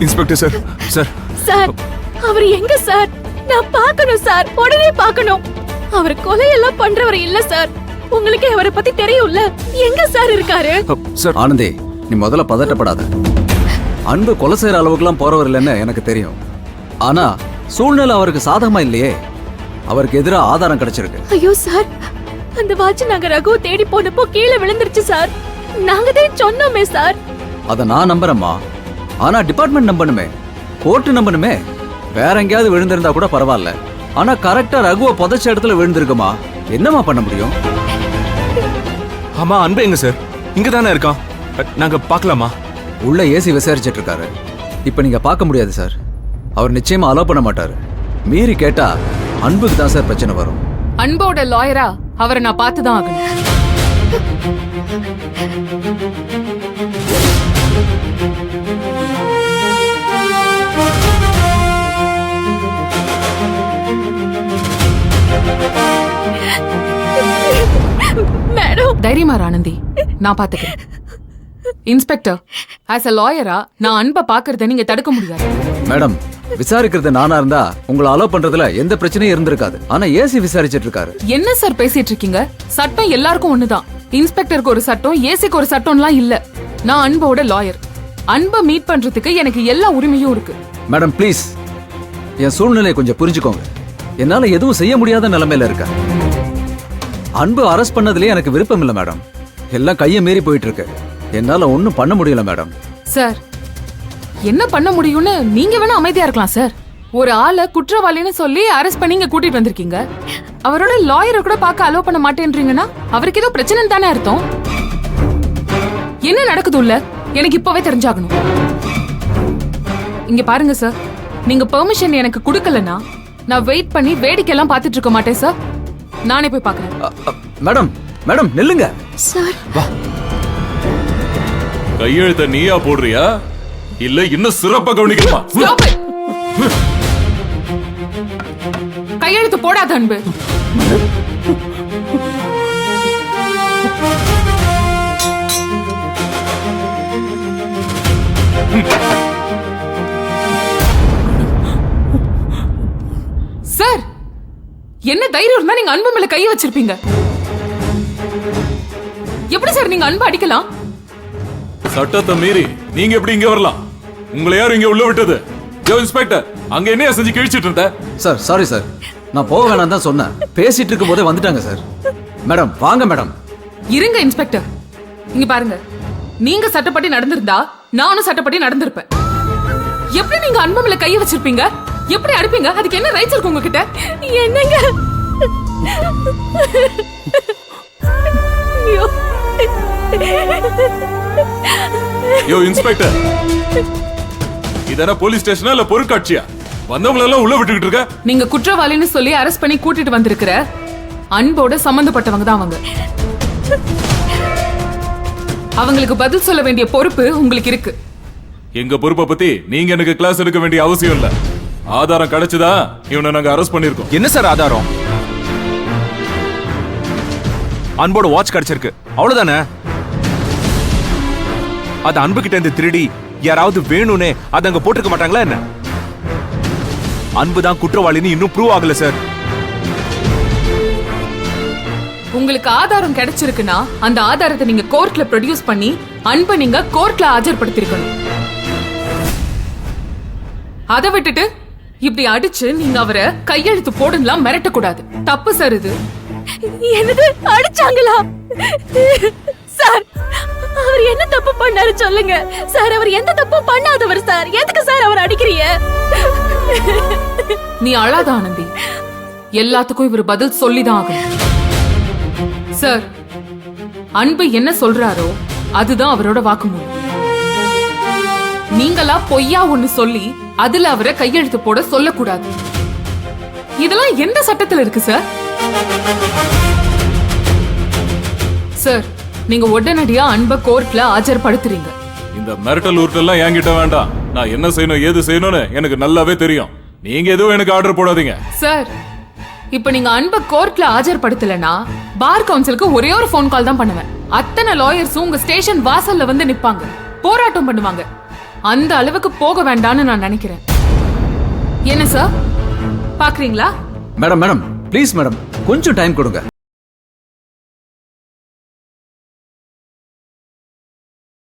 Inspector sir sir sir அவர் எங்க sir? நான் பார்க்கணும் சார், உடனே பார்க்கணும். அவர் கொலையெல்லாம் பண்றவர் இல்ல சார். உங்களுக்கு அவரை பத்தி தெரியும்ல. எங்க சார் இருக்காரு? சார் ஆனந்தி, நீ முதல்ல பதட்டப்படாத. அன்பு கொலை செய்யற அளவுக்குலாம் போறவர் இல்லைன்னு எனக்கு தெரியும். ஆனா சூழ்நிலை அவருக்கு சாதகமா இல்லையே. அவருக்கு எதிராக ஆதாரம் கிடைச்சிருக்கு. ஐயோ சார், அந்த வாட்ச் நாங்க ரகு தேடி போனப்போ கீழே விழுந்துருச்சு சார். நாங்க தான் சொன்னோமே சார். அத நான் நம்புறேம்மா. ஆனா டிபார்ட்மெண்ட் நம்பணுமே, கோர்ட்டு நம்பணுமே. வேற எங்கேயாவது விழுந்திருந்தா கூட பரவாயில்ல. ஆனா கரெக்டா ரகுவை புதைச்ச இடத்துல விழுந்திருக்குமா, என்னமா பண்ண முடியும்? ஆமா, அன்பு எங்க சார்? இங்க தானே இருக்கான். நாங்க பார்க்கலாமா? உள்ள ஏசி விசாரிச்சிட்டு இருக்காரு. இப்ப நீங்க பார்க்க முடியாது சார். அவர் நிச்சயமா அலோ பண்ண மாட்டாரு. மீறி கேட்டா அன்புக்கு தான் சார் பிரச்சனை வரும். அன்போட லாயரா அவரை நான் பார்த்துதான் ஆகணும். மேடம், தைரியமா ஆனந்தி, நான் பாத்துக்கிறேன். இன்ஸ்பெக்டர், ஆஸ் அ லாயரா நான் அன்பை பாக்குறத நீங்க தடுக்க முடியாது. மேடம், விசாரிக்கிறது நானா இருந்தா உங்களை அலோ பண்றதுல எந்த பிரச்சனையும் இருந்திருக்காது. ஆனா ஏசி விசாரிச்சிட்டு இருக்காரு. என்ன சார் பேசிட்டு இருக்கீங்க? சட்டம் எல்லாருக்கும் ஒண்ணுதான். இன்ஸ்பெக்டருக்கு ஒரு சட்டம், ஏசிக்கு ஒரு சட்டம்லாம் இல்ல. நான் அன்போட லாயர். அன்பை மீட் பண்றதுக்கு எனக்கு எல்லா உரிமையும் இருக்கு. மேடம் ப்ளீஸ், என் சூழ்நிலையை கொஞ்சம் புரிஞ்சுக்கோங்க. என்னால எதுவும் செய்ய முடியாத நிலைமையில இருக்க. அன்பு அரெஸ்ட் பண்ணதுலயே எனக்கு விருப்பம் இல்ல மேடம். எல்லாம் கையை மீறி போயிட்டு இருக்கு. என்னால ஒன்னும் பண்ண முடியல மேடம். சார், என்ன பண்ண முடியும்னு நீங்க வேணா அமைதியா இருக்கலாம் சார். ஒரு ஆளை குற்றவாளின்னு சொல்லி அரெஸ்ட் பண்ணி இங்க கூட்டிட்டு வந்திருக்கீங்க. அவரோட லாயரை கூட பார்க்க அலோ பண்ண மாட்டேன்றீங்கன்னா அவருக்கு ஏதோ பிரச்சனை தானே அர்த்தம். என்ன நடக்குது உள்ள எனக்கு இப்பவே தெரிஞ்சாகணும். இங்க பாருங்க சார், நீங்க பெர்மிஷன் எனக்கு கொடுக்கலன்னா நான் வெயிட் பண்ணி வேடிக்கையெல்லாம் பார்த்துட்டு இருக்க மாட்டேன் சார். நானே போய் பார்க்கறேன். மேடம், மேடம் நில்லுங்க சார். கையெழுத்த நீயா போடுறியா இல்ல இன்னும் சிறப்பா கவனிக்கணுமா? Stop it. கையெழுத்து போடாத அன்பு. சார், என்ன தைரியம் இருந்தா நீங்க அன்பு மேல கைய வச்சிருப்பீங்க? எப்படி சார் நீங்க அன்பு அடிக்கலாம்? சட்டத்தை மீறி நீங்க எப்படி இங்க வரலாம்? உங்களை யாரும் இங்க உள்ள விட்டது? ஜோ இன்ஸ்பெக்டர், அங்க என்னையா செஞ்சு கிழிச்சிட்டு இருந்த? சார், சாரி சார், நான் போக வேணாம் தான் சொன்னேன். பேசிட்டு இருக்கும் போதே வந்துட்டாங்க சார். மேடம் வாங்க மேடம். இருங்க இன்ஸ்பெக்டர், இங்க பாருங்க. நீங்க சட்டப்படி நடந்திருந்தா நானும் சட்டப்படி நடந்திருப்பேன். எப்படி நீங்க அன்பு மேல கைய வச்சிருப்பீங்க? எப்படி அடிப்பீங்க? அதுக்கு என்ன ரைட்ஸ் இருக்கு உங்ககிட்ட? என்னங்க? ஐயோ. யோ இன்ஸ்பெக்டர், இதென்ன போலீஸ் ஸ்டேஷனா இல்ல பொறுக்காட்சியா? வந்தவங்கள எல்லாம் உள்ள விட்டுக்கிட்டு இருக்க? நீங்க குற்றவாளின்னு சொல்லி அரெஸ்ட் பண்ணி கூட்டிட்டு வந்திருக்கிற அன்போட சம்பந்தப்பட்டவங்க தான் அவங்க. அவங்களுக்கு பதில் சொல்ல வேண்டிய பொறுப்பு உங்களுக்கு இருக்கு. எங்க பொறுப்பை பத்தி நீங்க எனக்கு கிளாஸ் எடுக்க வேண்டிய அவசியம் இல்ல. ஆதாரம் கிடைச்சதா இவனை நாங்க அரெஸ்ட் பண்ணிருக்கோம். என்ன சார் ஆதாரம்? அன்போட வாட்ச் கிடைச்சிருக்கு, அவ்வளவுதானே? அது அன்பு கிட்ட இருந்து திருடி யாராவது வேணும்னே அதை அங்க போட்டிருக்க மாட்டாங்களா என்ன? அன்புதான் குற்றவாளின்னு இன்னும் ப்ரூவ் ஆகல சார். உங்களுக்கு ஆதாரம் கிடைச்சிருக்குன்னா அந்த ஆதாரத்தை நீங்க கோர்ட்ல ப்ரொடியூஸ் பண்ணி அன்பை நீங்க கோர்ட்ல ஆஜர்படுத்திருக்கணும். அதை விட்டுட்டு இப்படி அடிச்சு நீங்க அவரை கையெழுத்து போடுங்களா மிரட்டக்கூடாது. தப்பு சார் இது. என்னது அடிச்சாங்களா? சார், அவர் என்ன தப்பு பண்ணாரு சொல்லுங்க சார். அவர் எந்த தப்பும் பண்ணாதவர் சார். எதுக்கு சார் அவர் அடிக்கிறீங்க? நீ அழாத ஆனந்தி, எல்லாத்துக்கும் இவர் பதில் சொல்லிதான் ஆகணும். சார், அன்பு என்ன சொல்றாரோ அதுதான் அவரோட வாக்குமூலம். நீங்களா பொய்யா ஒண்ணு சொல்லி அதுல அவரை கையெழுத்து போட சொல்லக்கூடாது. இதெல்லாம் எந்த சட்டத்துல இருக்கு சார்? சார், நீங்க உடனடியா அன்பை கோர்ட்ல ஆஜர்படுத்துறீங்க. இந்த மிரட்டல் உருட்டெல்லாம் என்கிட்ட வேண்டாம். நான் என்ன செய்யணும் ஏது செய்யணும்னு எனக்கு நல்லாவே தெரியும். நீங்க எதுவும் எனக்கு ஆர்டர் போடாதீங்க. சார், இப்ப நீங்க அன்பை கோர்ட்ல ஆஜர்படுத்தலனா பார் கவுன்சிலுக்கு ஒரே ஒரு போன் கால் தான் பண்ணுவேன். அத்தனை லாயர்ஸும் உங்க ஸ்டேஷன் வாசல்ல வந்து நிப்பாங்க, போராட்டம் பண்ணுவாங்க. அந்த அளவுக்கு போக வேண்டாம்னு நான் நினைக்கிறேன். என்ன சார் பாக்குறீங்களா? மேடம் ப்ளீஸ் மேடம், கொஞ்சம் டைம் கொடுங்க.